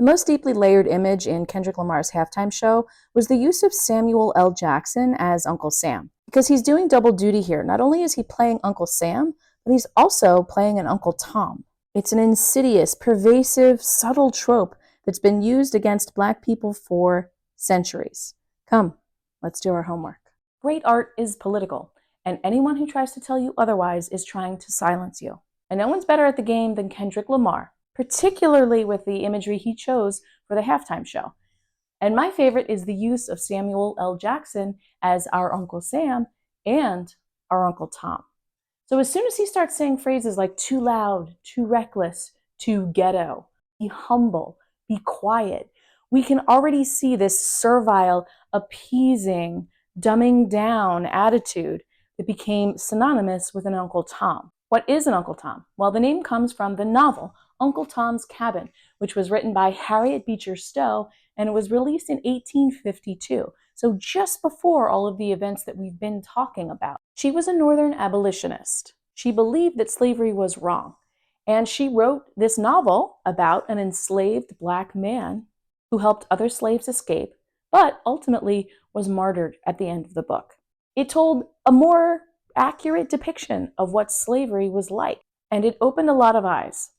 The most deeply layered image in Kendrick Lamar's halftime show was the use of Samuel L. Jackson as Uncle Sam, because he's doing double duty here. Not only is he playing Uncle Sam, but he's also playing an Uncle Tom. It's an insidious, pervasive, subtle trope that's been used against Black people for centuries. Come, let's do our homework. Great art is political, and anyone who tries to tell you otherwise is trying to silence you. And no one's better at the game than Kendrick Lamar, particularly with the imagery he chose for the halftime show. And my favorite is the use of Samuel L. Jackson as our Uncle Sam and our Uncle Tom. So as soon as he starts saying phrases like too loud, too reckless, too ghetto, be humble, be quiet, we can already see this servile, appeasing, dumbing down attitude that became synonymous with an Uncle Tom. What is an Uncle Tom? Well, the name comes from the novel Uncle Tom's Cabin, which was written by Harriet Beecher Stowe, and it was released in 1852, so just before all of the events that we've been talking about. She was a Northern abolitionist. She believed that slavery was wrong, and she wrote this novel about an enslaved Black man who helped other slaves escape, but ultimately was martyred at the end of the book. It told a more accurate depiction of what slavery was like, and it opened a lot of eyes.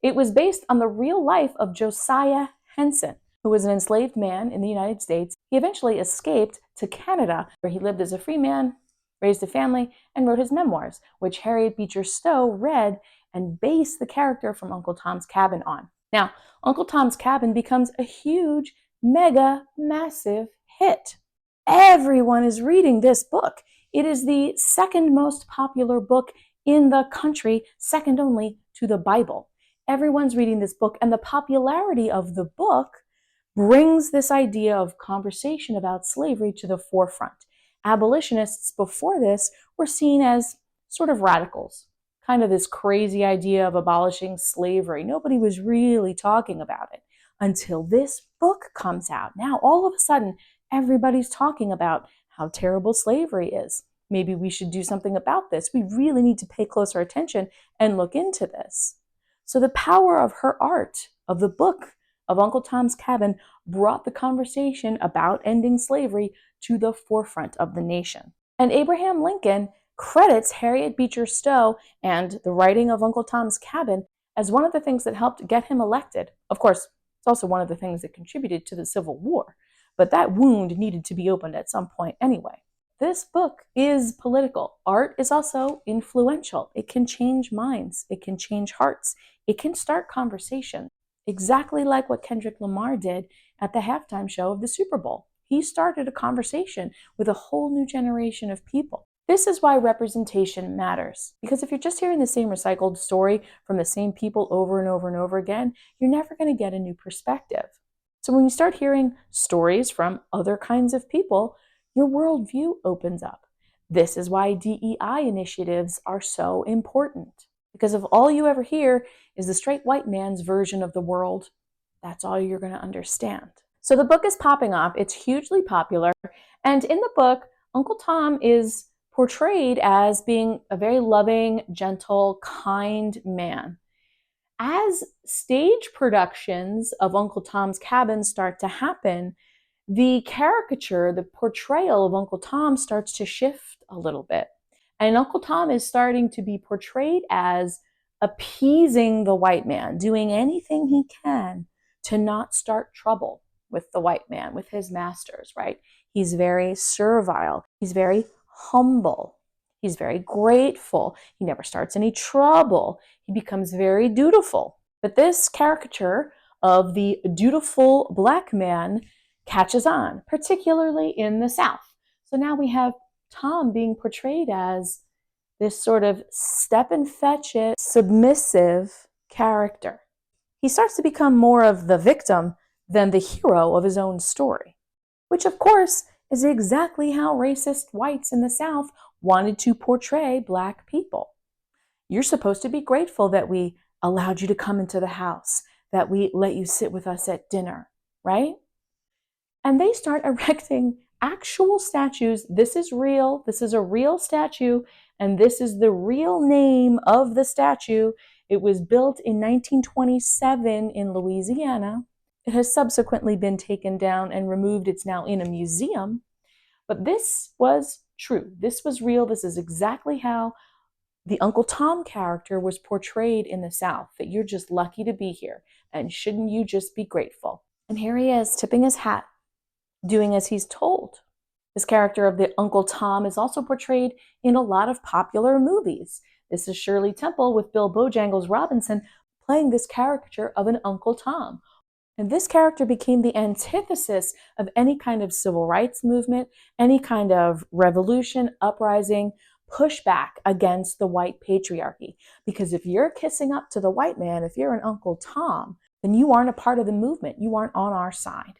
It was based on the real life of Josiah Henson, who was an enslaved man in the United States. He eventually escaped to Canada, where he lived as a free man, raised a family, and wrote his memoirs, which Harriet Beecher Stowe read and based the character from Uncle Tom's Cabin on. Now, Uncle Tom's Cabin becomes a huge, mega, massive hit. Everyone is reading this book. It is the second most popular book in the country, second only to the Bible. Everyone's reading this book, and the popularity of the book brings this idea of conversation about slavery to the forefront. Abolitionists before this were seen as sort of radicals, kind of this crazy idea of abolishing slavery. Nobody was really talking about it until this book comes out. Now, all of a sudden, everybody's talking about how terrible slavery is. Maybe we should do something about this. We really need to pay closer attention and look into this. So the power of her art, of the book of Uncle Tom's Cabin, brought the conversation about ending slavery to the forefront of the nation. And Abraham Lincoln credits Harriet Beecher Stowe and the writing of Uncle Tom's Cabin as one of the things that helped get him elected. Of course, it's also one of the things that contributed to the Civil War, but that wound needed to be opened at some point anyway. This book is political. Art is also influential. It can change minds. It can change hearts. It can start conversation, exactly like what Kendrick Lamar did at the halftime show of the Super Bowl. He started a conversation with a whole new generation of people. This is why representation matters, because if you're just hearing the same recycled story from the same people over and over and over again, you're never going to get a new perspective. So when you start hearing stories from other kinds of people, your worldview opens up. This is why DEI initiatives are so important, because if all you ever hear is the straight white man's version of the world, that's all you're going to understand. So the book is popping up. It's hugely popular. And in the book, Uncle Tom is portrayed as being a very loving, gentle, kind man. As stage productions of Uncle Tom's Cabin start to happen, the caricature, the portrayal of Uncle Tom starts to shift a little bit. And Uncle Tom is starting to be portrayed as appeasing the white man, doing anything he can to not start trouble with the white man, with his masters, right? He's very servile. He's very humble. He's very grateful. He never starts any trouble. He becomes very dutiful. But this caricature of the dutiful Black man catches on, particularly in the South. So now we have Tom being portrayed as this sort of step and fetch it, submissive character. He starts to become more of the victim than the hero of his own story, which of course is exactly how racist whites in the South wanted to portray Black people. You're supposed to be grateful that we allowed you to come into the house, that we let you sit with us at dinner, right? And they start erecting actual statues. This is real. This is a real statue, and this is the real name of the statue. It was built in 1927 in Louisiana, It has subsequently been taken down and removed. It's now in a museum. But this was true. This was real. This is exactly how the Uncle Tom character was portrayed in the South, that you're just lucky to be here, and shouldn't you just be grateful? And here he is, tipping his hat, doing as he's told. This character of the Uncle Tom is also portrayed in a lot of popular movies. This is Shirley Temple with Bill Bojangles Robinson playing this character of an Uncle Tom. And this character became the antithesis of any kind of civil rights movement, any kind of revolution, uprising, pushback against the white patriarchy. Because if you're kissing up to the white man, if you're an Uncle Tom, then you aren't a part of the movement. You aren't on our side.